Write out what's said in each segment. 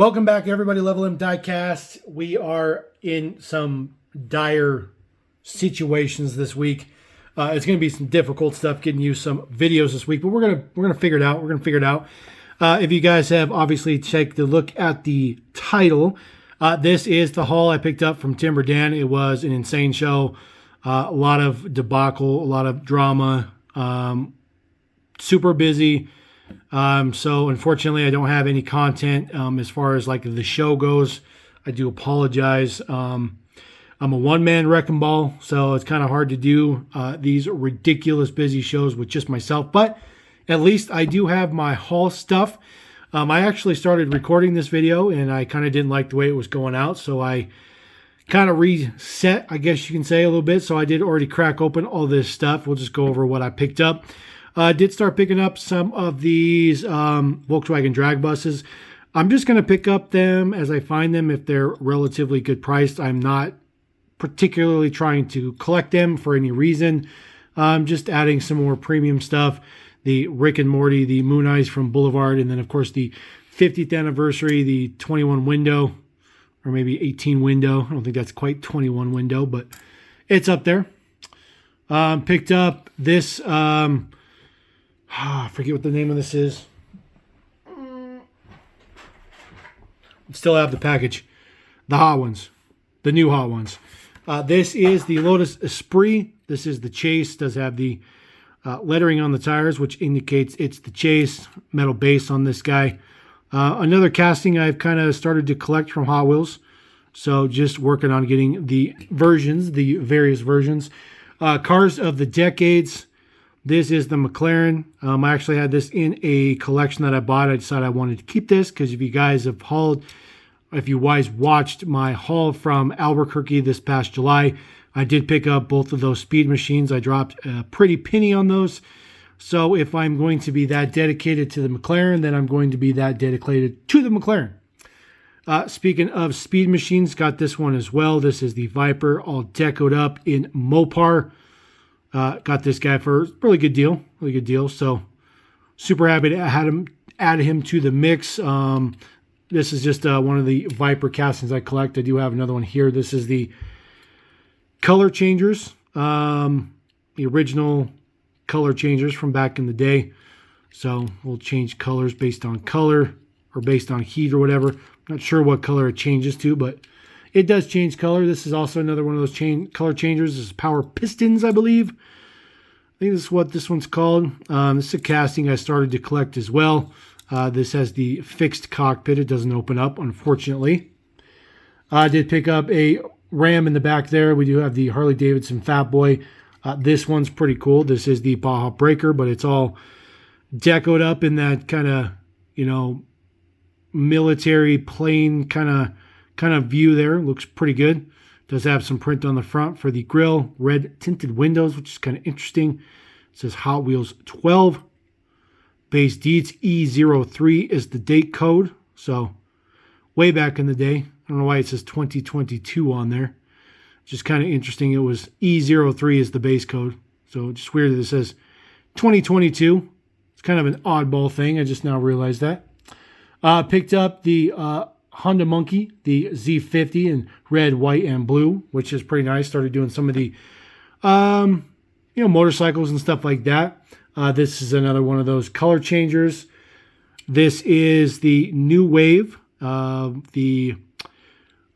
Welcome back, everybody. LevelMDiecast. We are in some dire situations this week. It's going to be some difficult stuff getting you some videos this week, but we're gonna figure it out. We're gonna figure it out. If you guys have obviously taken a look at the title, this is the haul I picked up from Timber Dan. It was an insane show. A lot of debacle, a lot of drama. Super busy. So unfortunately I don't have any content as far as like the show goes. I do apologize. I'm a one-man wrecking ball, so it's kind of hard to do these ridiculous busy shows with just myself, but at least I do have my haul stuff. I actually started recording this video and I kind of didn't like the way it was going out, so I kind of reset, I guess you can say, a little bit. So I did already crack open all this stuff. We'll just go over what I picked up. I did start picking up some of these Volkswagen drag buses. I'm just going to pick up them as I find them if they're relatively good priced. I'm not particularly trying to collect them for any reason. I'm just adding some more premium stuff. The Rick and Morty, the Moon Eyes from Boulevard, and then of course the 50th anniversary, the 21 window, or maybe 18 window. I don't think that's quite 21 window, but it's up there. Picked up this... I forget what the name of this is. Still have the package. The hot ones. The new hot ones. This is the Lotus Esprit. This is the Chase. Does have the lettering on the tires, which indicates it's the Chase. Metal base on this guy. Another casting I've kind of started to collect from Hot Wheels. So just working on getting the versions, the various versions. Cars of the decades. This is the McLaren. I actually had this in a collection that I bought. I decided I wanted to keep this because if you guys have hauled, if you guys watched my haul from Albuquerque this past July, I did pick up both of those speed machines. I dropped a pretty penny on those. So if I'm going to be that dedicated to the McLaren, then I'm going to be that dedicated to the McLaren. Speaking of speed machines, got this one as well. This is the Viper, all decoed up in Mopar. Got this guy for a really good deal. So super happy to add him to the mix. This is just one of the Viper castings I collect. I do have another one here. This is the color changers, the original color changers from back in the day. So we'll change colors based on color or based on heat or whatever. Not sure what color it changes to, but it does change color. This is also another one of those color changers. This is Power Pistons, I believe. I think this is what this one's called. This is a casting I started to collect as well. This has the fixed cockpit. It doesn't open up, unfortunately. I did pick up a Ram in the back there. We do have the Harley-Davidson Fat Boy. This one's pretty cool. This is the Baja Breaker, but it's all decoed up in that kind of, you know, military plane kind of view there. Looks pretty good. Does have some print on the front for the grille. Red tinted windows, which is kind of interesting. It says Hot Wheels 12. Base deeds E03 is the date code. So way back in the day. I don't know why it says 2022 on there. Just kind of interesting. It was E03 is the base code. So just weird that it says 2022. It's kind of an oddball thing. I just now realized that. Picked up the Honda Monkey, the Z50 in red, white, and blue, which is pretty nice. Started doing some of the, motorcycles and stuff like that. This is another one of those color changers. This is the New Wave. So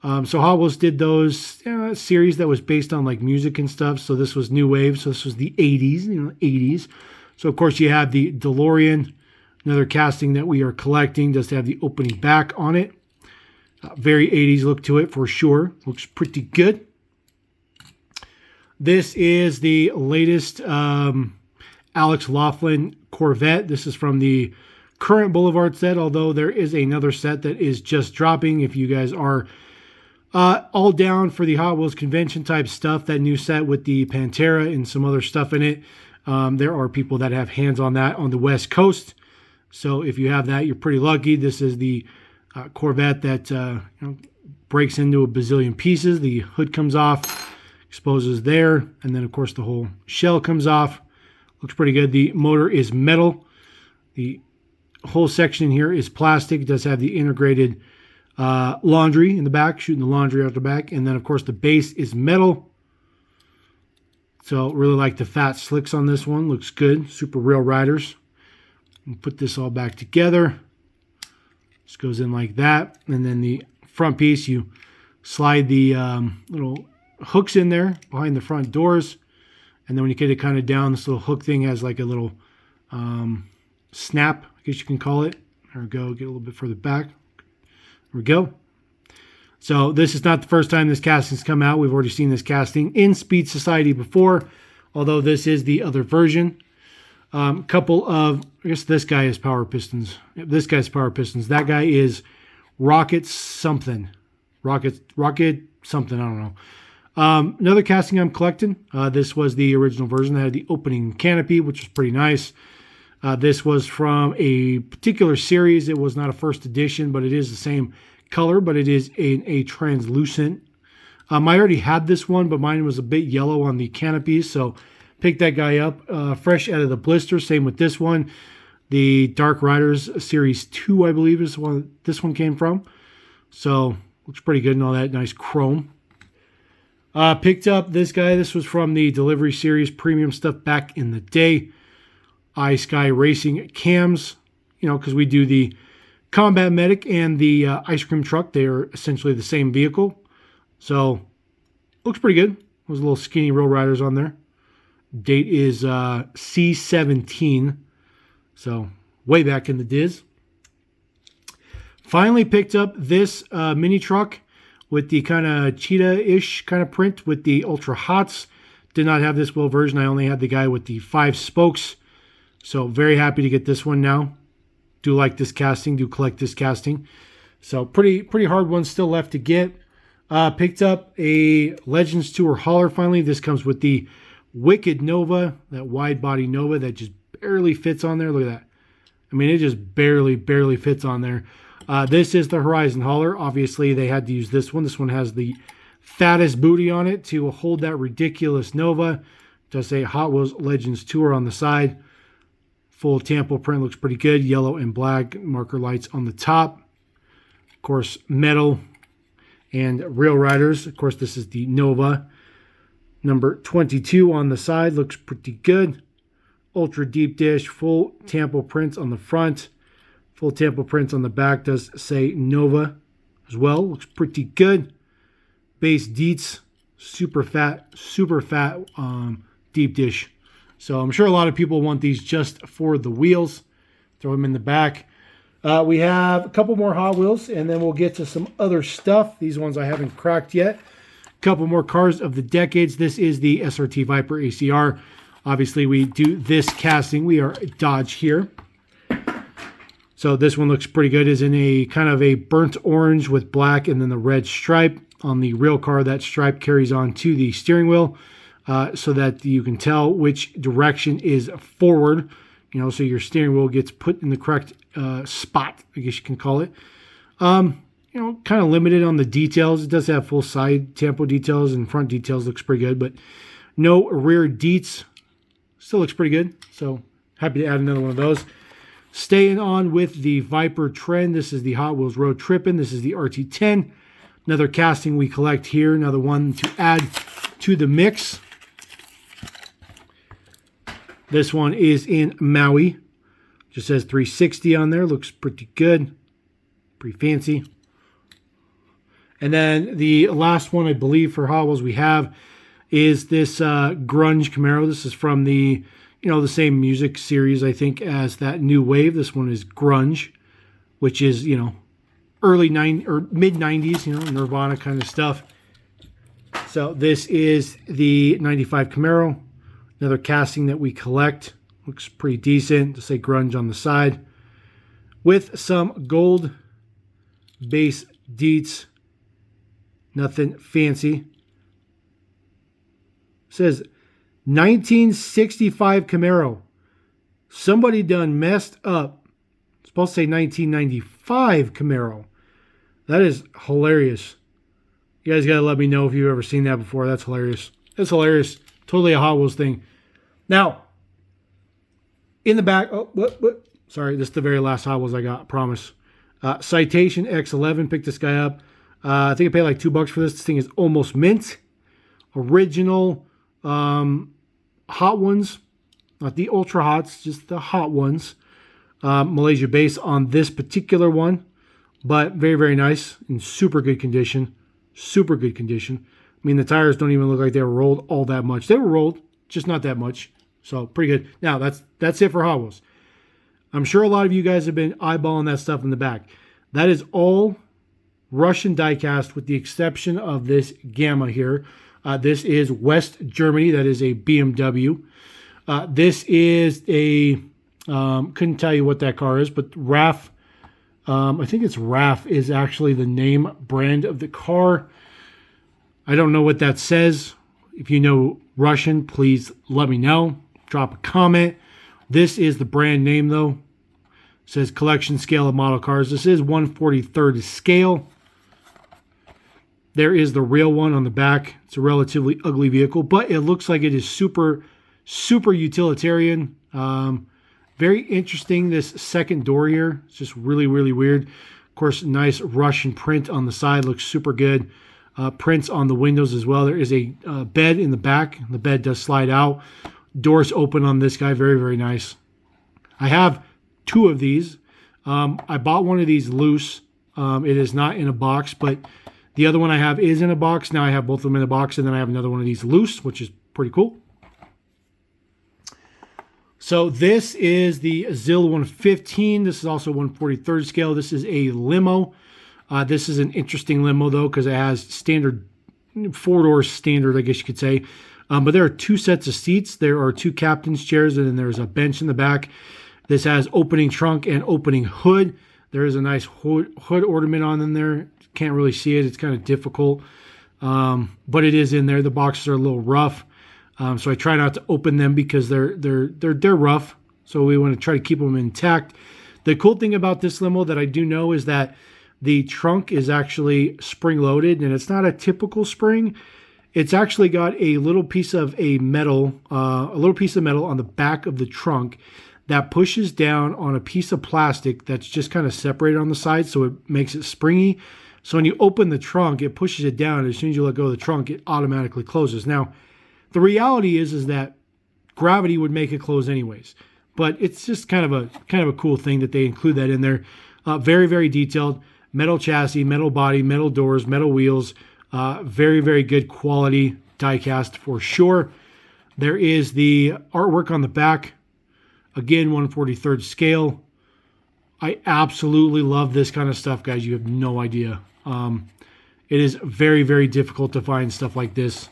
Hot Wheels did those series that was based on like music and stuff. So this was New Wave. So this was the 80s, So of course you have the DeLorean, another casting that we are collecting. Does have the opening back on it. Very 80s look to it for sure. Looks pretty good. This is the latest Alex Laughlin Corvette. This is from the current Boulevard set, although there is another set that is just dropping. If you guys are all down for the Hot Wheels convention type stuff, that new set with the Pantera and some other stuff in it, there are people that have hands on that on the West Coast. So if you have that, you're pretty lucky. This is the Corvette that breaks into a bazillion pieces. The hood comes off, exposes there, and then of course the whole shell comes off. Looks pretty good. The motor is metal. The whole section here is plastic. It does have the integrated Laundry in the back, shooting the laundry out the back. And then, of course, the base is metal. So really like the fat slicks on this one. Looks good. Super Real Riders. And put this all back together. Just goes in like that. And then the front piece, you slide the little hooks in there behind the front doors. And then when you get it kind of down, this little hook thing has like a little snap, I guess you can call it. There we go. Get a little bit further back. There we go. So this is not the first time this casting's come out. We've already seen this casting in Speed Society before, although this is the other version. Couple of, I guess this guy is power pistons. Yep, this guy's power pistons. That guy is rocket something. Rocket something, I don't know. Another casting I'm collecting. This was the original version that had the opening canopy, which was pretty nice. This was from a particular series. It was not a first edition, but it is the same color, but it is a translucent. I already had this one, but mine was a bit yellow on the canopy, so picked that guy up fresh out of the blister. Same with this one. The Dark Riders Series 2, I believe, is the one this one came from. So looks pretty good and all that nice chrome. Picked up this guy. This was from the Delivery Series premium stuff back in the day. iSky Racing cams, you know, because we do the Combat Medic and the ice cream truck. They are essentially the same vehicle. So looks pretty good. Those little skinny Real Riders on there. Date is C17. So way back in the Diz. Finally picked up this mini truck with the kind of cheetah-ish kind of print with the Ultra Hots. Did not have this wheel version. I only had the guy with the 5 spokes. So very happy to get this one now. Do like this casting. Do collect this casting. So pretty hard one still left to get. Picked up a Legends Tour hauler finally. This comes with the Wicked Nova, that wide body Nova that just barely fits on there. Look at that. I mean, it just barely fits on there. This is the Horizon hauler. Obviously, they had to use this one. This one has the fattest booty on it to hold that ridiculous Nova. Just say Hot Wheels Legends Tour on the side. Full Tampo print looks pretty good. Yellow and black marker lights on the top. Of course, metal and Real Riders. Of course, this is the Nova. Number 22 on the side. Looks pretty good. Ultra deep dish. Full Tampo prints on the front. Full Tampo prints on the back. Does say Nova as well. Looks pretty good. Base Deets. Super fat deep dish. So I'm sure a lot of people want these just for the wheels. Throw them in the back. We have a couple more Hot Wheels, and then we'll get to some other stuff. These ones I haven't cracked yet. A couple more cars of the decades. This is the SRT Viper ACR. Obviously, we do this casting. We are Dodge here. So this one looks pretty good. It's in a kind of a burnt orange with black and then the red stripe. On the real car, that stripe carries on to the steering wheel. So that you can tell which direction is forward, you know, so your steering wheel gets put in the correct spot, I guess you can call it. You know, kind of limited on the details. It does have full side Tampo details and front details. Looks pretty good, but no rear deets. Still looks pretty good. So happy to add another one of those. Staying on with the Viper trend. This is the Hot Wheels Road Trippin'. This is the RT10. Another casting we collect here. Another one to add to the mix. This one is in Maui. Just says 360 on there. Looks pretty good. Pretty fancy. And then the last one, I believe, for Hot Wheels we have is this Grunge Camaro. This is from the, you know, the same music series, I think, as that New Wave. This one is Grunge, which is, you know, early 90s or mid 90s, you know, Nirvana kind of stuff. So this is the 95 Camaro. Another casting that we collect. Looks pretty decent. To say Grunge on the side. With some gold base deets. Nothing fancy. It says 1965 Camaro. Somebody done messed up. It's supposed to say 1995 Camaro. That is hilarious. You guys got to let me know if you've ever seen that before. That's hilarious. That's hilarious. Totally a Hot Wheels thing. Now, in the back, sorry, this is the very last Hot Wheels I got, I promise. Citation X11, picked this guy up. I think I paid like $2 for this. This thing is almost mint. Original hot ones, not the ultra hots, just the hot ones. Malaysia base on this particular one, but very, very nice in super good condition. Super good condition. I mean, the tires don't even look like they were rolled all that much. They were rolled, just not that much. So pretty good. Now that's it for Hot Wheels. I'm sure a lot of you guys have been eyeballing that stuff in the back. That is all Russian diecast with the exception of this Gamma here. This is West Germany. That is a BMW. This is a, couldn't tell you what that car is, but RAF, I think it's RAF is actually the name brand of the car. I don't know what that says. If you know Russian, please let me know. Drop a comment. This is the brand name though. It says collection scale of model cars. This is 1/43 scale. There is the real one on the back. It's a relatively ugly vehicle, but it looks like it is super, super utilitarian. Very interesting, this second door here. It's just really, really weird. Of course, nice Russian print on the side. Looks super good. Prints on the windows as well. There is a bed in the back. The bed does slide out. Doors open on this guy. Very, very nice. I have 2 of these. I bought one of these loose. It is not in a box, but the other one I have is in a box. Now I have both of them in a box, and then I have another one of these loose, which is pretty cool. So this is the ZIL 115. This is also 1/43 scale. This is a limo. This is an interesting limo, though, because it has standard, 4-door standard, I guess you could say. But there are 2 sets of seats. There are 2 captain's chairs, and then there's a bench in the back. This has opening trunk and opening hood. There is a nice hood ornament on in there. Can't really see it. It's kind of difficult, but it is in there. The boxes are a little rough, so I try not to open them because they're rough. So we want to try to keep them intact. The cool thing about this limo that I do know is that the trunk is actually spring loaded, and it's not a typical spring. It's actually got a little piece of metal on the back of the trunk that pushes down on a piece of plastic that's just kind of separated on the side, so it makes it springy. So when you open the trunk, it pushes it down. As soon as you let go of the trunk, it automatically closes. Now, the reality is that gravity would make it close anyways. But it's just kind of a cool thing that they include that in there. Very, very detailed. Metal chassis, metal body, metal doors, metal wheels. Very, very good quality diecast for sure. There is the artwork on the back. Again, 1/43 scale. I absolutely love this kind of stuff, guys. You have no idea. It is very, very difficult to find stuff like this.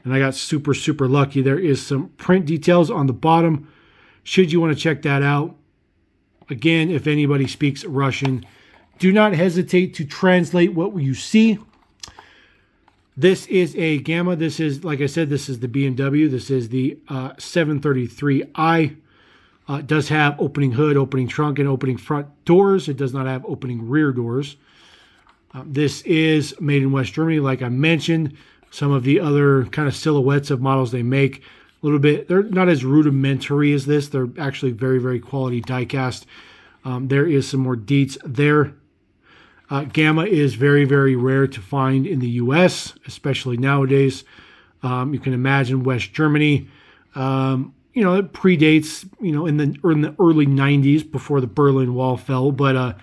And I got super, super lucky. There is some print details on the bottom. Should you want to check that out. Again, if anybody speaks Russian, do not hesitate to translate what you see. This is a Gamma. This is, like I said, this is the BMW. This is the 733i. It does have opening hood, opening trunk, and opening front doors. It does not have opening rear doors. This is made in West Germany, like I mentioned. Some of the other kind of silhouettes of models they make, a little bit, they're not as rudimentary as this. They're actually very, very quality diecast. There is some more deets there. Gamma is very, very rare to find in the U.S., especially nowadays. You can imagine West Germany. It predates, in the early 90s before the Berlin Wall fell. But,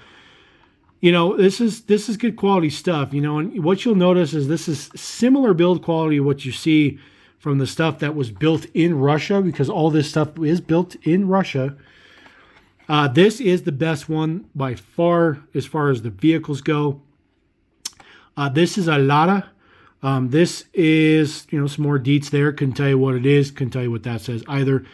this is good quality stuff, and what you'll notice is this is similar build quality to what you see from the stuff that was built in Russia, because all this stuff is built in Russia. This is the best one by far as the vehicles go. This is a Lada. This is, some more deets there. Couldn't tell you what it is. Couldn't tell you what that says either.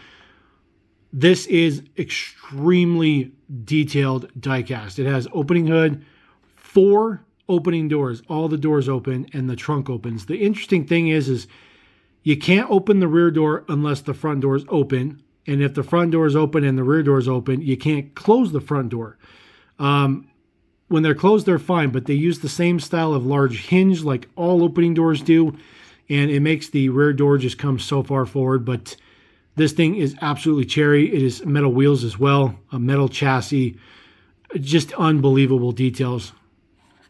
This is extremely detailed diecast. It has opening hood, 4 opening doors. All the doors open and the trunk opens. The interesting thing is you can't open the rear door unless the front door is open. And if the front door is open and the rear door is open, you can't close the front door. When they're closed, they're fine, but they use the same style of large hinge like all opening doors do, and it makes the rear door just come so far forward. But this thing is absolutely cherry. It is metal wheels as well, a metal chassis. just unbelievable details.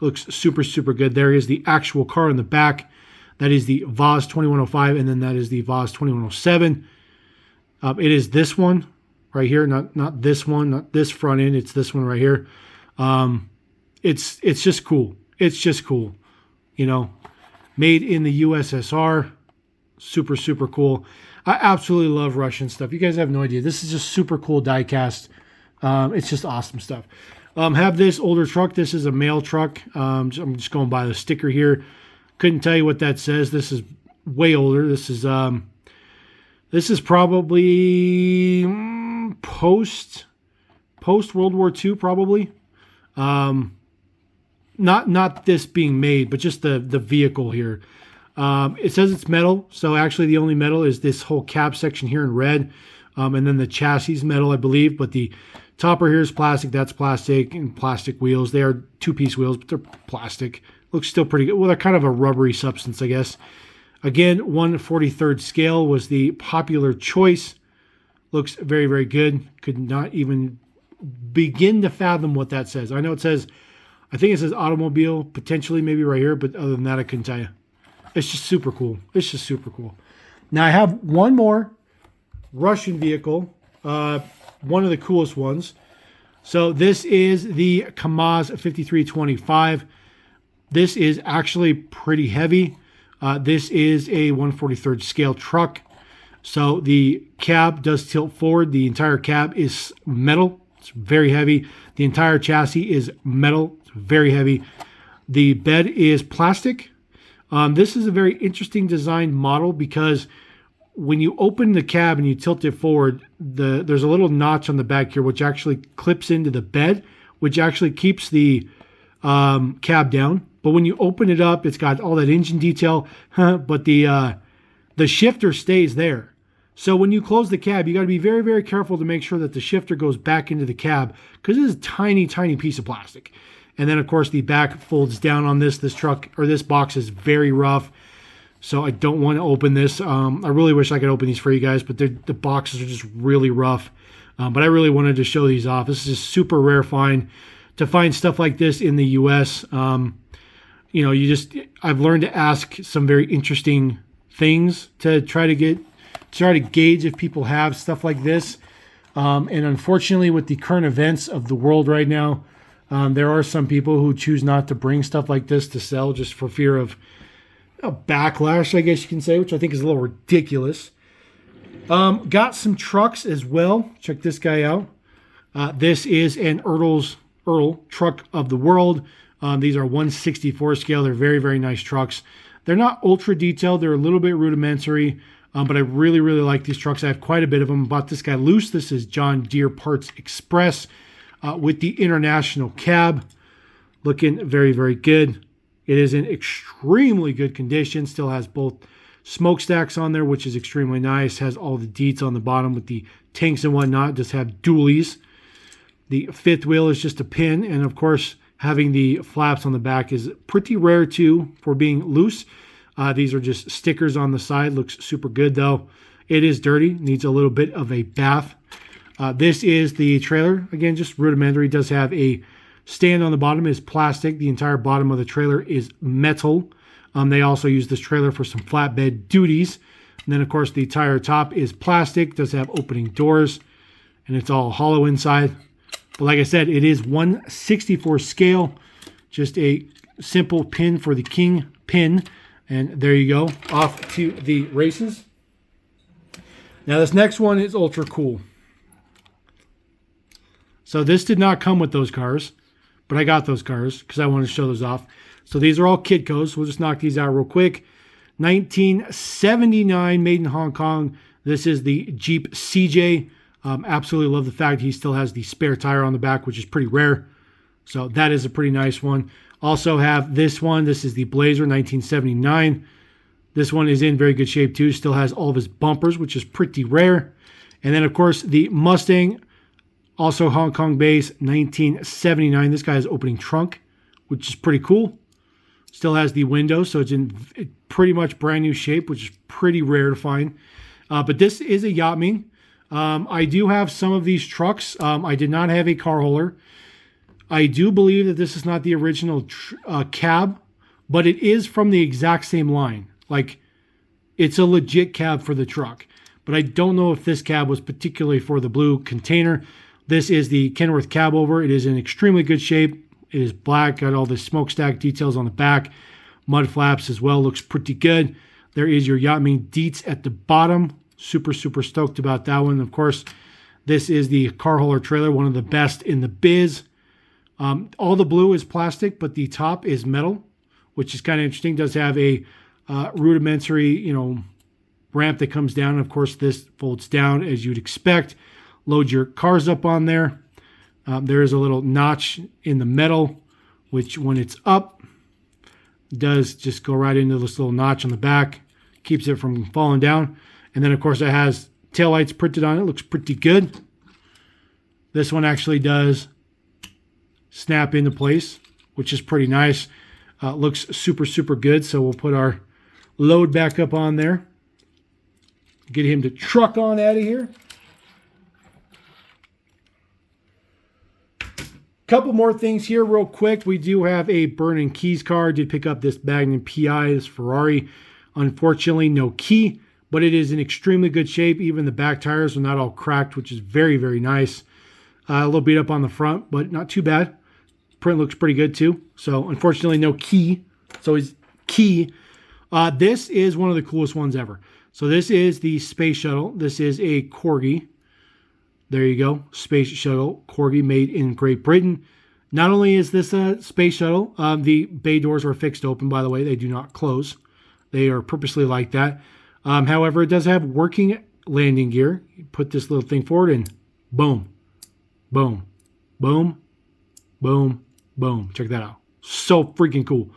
Looks super, super good. There is the actual car in the back. That is the Vaz 2105, and then that is the Vaz 2107. It is this one right here, not this one, not this front end. It's this one right here. It's just cool. It's just cool. You know, made in the USSR. Super, super cool. I absolutely love Russian stuff. You guys have no idea. This is just super cool die cast. It's just awesome stuff. Have this older truck. This is a mail truck. I'm just going by the sticker here. Couldn't tell you what that says. This is way older. This is probably post World War II, probably. Not this being made, but just the vehicle here. It says it's metal, so actually the only metal is this whole cab section here in red, and then the chassis is metal, I believe, but the topper here is plastic. That's plastic, and plastic wheels. They are two-piece wheels, but they're plastic. Looks still pretty good. Well, they're kind of a rubbery substance, I guess. Again, 1/43rd scale was the popular choice. Looks very, very good. Could not even begin to fathom what that says. I know it says, I think it says automobile, potentially maybe right here, but other than that, I couldn't tell you. It's just super cool. It's just super cool. Now, I have one more Russian vehicle, one of the coolest ones. So this is the KAMAZ 5325. This is actually pretty heavy. This is a 1/43rd scale truck. So the cab does tilt forward. The entire cab is metal. It's very heavy. The entire chassis is metal. It's very heavy. The bed is plastic. This is a very interesting design model because when you open the cab and you tilt it forward, there's a little notch on the back here which actually clips into the bed, which actually keeps the cab down. But when you open it up, it's got all that engine detail, but the shifter stays there. So when you close the cab, you got to be very, very careful to make sure that the shifter goes back into the cab because it is a tiny, tiny piece of plastic. And then, of course, the back folds down on this. This truck or this box is very rough, so I don't want to open this. I really wish I could open these for you guys, but the boxes are just really rough. But I really wanted to show these off. This is a super rare find to find stuff like this in the U.S. You know, I've learned to ask some very interesting things to try to gauge if people have stuff like this. And unfortunately, with the current events of the world right now, there are some people who choose not to bring stuff like this to sell just for fear of a backlash, I guess you can say, which I think is a little ridiculous. Got some trucks as well. Check this guy out. This is an Ertl truck of the world. These are 1/64 scale. They're very, very nice trucks. They're not ultra detailed. They're a little bit rudimentary, but I really, really like these trucks. I have quite a bit of them. Bought this guy loose. This is John Deere Parts Express with the international cab. Looking very, very good. It is in extremely good condition. Still has both smokestacks on there, which is extremely nice. Has all the deets on the bottom with the tanks and whatnot. Does have dualies. The fifth wheel is just a pin, and of course, having the flaps on the back is pretty rare too for being loose. These are just stickers on the side. Looks super good though. It is dirty. Needs a little bit of a bath. This is the trailer. Again, just rudimentary. Does have a stand on the bottom. Is plastic. The entire bottom of the trailer is metal. They also use this trailer for some flatbed duties. And then, of course, the entire top is plastic. Does have opening doors. And it's all hollow inside. But like I said, it is 1/64 scale. Just a simple pin for the king pin. And there you go. Off to the races. Now this next one is ultra cool. So this did not come with those cars, but I got those cars because I wanted to show those off. So these are all Kidcos. We'll just knock these out real quick. 1979, made in Hong Kong. This is the Jeep CJ. Absolutely love the fact he still has the spare tire on the back, which is pretty rare. So that is a pretty nice one. Also have this one. This is the Blazer 1979. This one is in very good shape too. Still has all of his bumpers, which is pretty rare. And then, of course, the Mustang, also Hong Kong base, 1979. This guy has opening trunk, which is pretty cool. Still has the window, so it's in pretty much brand new shape, which is pretty rare to find. But this is a Yatming. I do have some of these trucks. I did not have a car hauler. I do believe that this is not the original cab, but it is from the exact same line. Like, it's a legit cab for the truck. But I don't know if this cab was particularly for the blue container. This is the Kenworth cab over. It is in extremely good shape. It is black, got all the smokestack details on the back. Mud flaps as well, looks pretty good. There is your Yatming Dietz at the bottom. Super, super stoked about that one. Of course, this is the car hauler trailer, one of the best in the biz. All the blue is plastic, but the top is metal, which is kind of interesting. Does have a rudimentary, ramp that comes down. Of course, this folds down as you'd expect. Load your cars up on there. There is a little notch in the metal, which when it's up, does just go right into this little notch on the back. Keeps it from falling down. And then, of course, it has taillights printed on it. Looks pretty good. This one actually does snap into place, which is pretty nice. Looks super, super good. So we'll put our load back up on there. Get him to truck on out of here. Couple more things here real quick. We do have a Burn & Keys car. Did pick up this Magnum PI, this Ferrari. Unfortunately, no key, but it is in extremely good shape. Even the back tires are not all cracked, which is very, very nice. A little beat up on the front, but not too bad. Print looks pretty good too. So unfortunately, no key. So it's key. This is one of the coolest ones ever. So this is the Space Shuttle. This is a Corgi. There you go. Space Shuttle Corgi made in Great Britain. Not only is this a Space Shuttle, the bay doors are fixed open, by the way. They do not close. They are purposely like that. However, it does have working landing gear. You put this little thing forward and boom, boom, boom, boom, boom. Check that out. So freaking cool.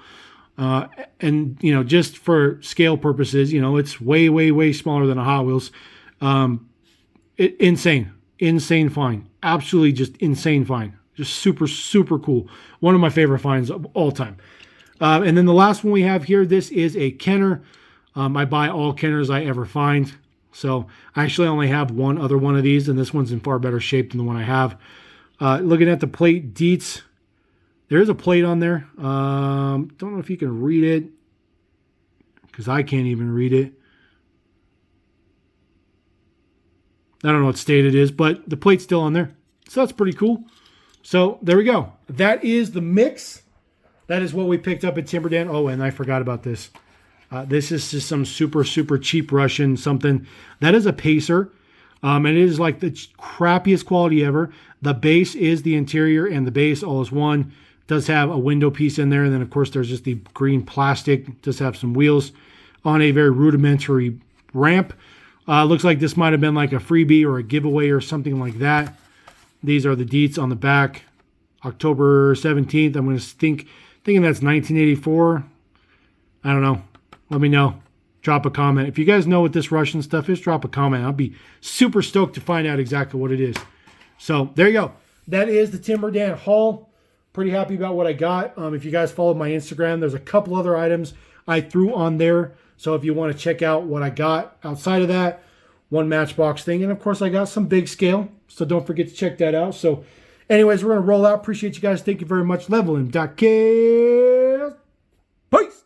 And, just for scale purposes, it's way, way, way smaller than a Hot Wheels. Insane find. Absolutely just insane find. Just super, super cool. One of my favorite finds of all time. And then the last one we have here, this is a Kenner. I buy all Kenners I ever find. So I actually only have one other one of these, and this one's in far better shape than the one I have. Looking at the plate Dietz, there is a plate on there. Don't know if you can read it, because I can't even read it. I don't know what state it is, but the plate's still on there. So that's pretty cool. So there we go. That is the mix. That is what we picked up at Timberdan. Oh, and I forgot about this. This is just some super, super cheap Russian something. That is a Pacer. And it is like the crappiest quality ever. The base is the interior, and the base all is one. Does have a window piece in there. And then, of course, there's just the green plastic. Does have some wheels on a very rudimentary ramp. Looks like this might have been like a freebie or a giveaway or something like that. These are the Dietz on the back. October 17th. I'm going to thinking that's 1984. I don't know. Let me know. Drop a comment. If you guys know what this Russian stuff is, drop a comment. I'll be super stoked to find out exactly what it is. So there you go. That is the Timberdan haul. Pretty happy about what I got. If you guys followed my Instagram, there's a couple other items I threw on there. So if you want to check out what I got outside of that, one Matchbox thing. And of course, I got some big scale. So don't forget to check that out. So anyways, we're going to roll out. Appreciate you guys. Thank you very much. LevelMDiecast. Peace.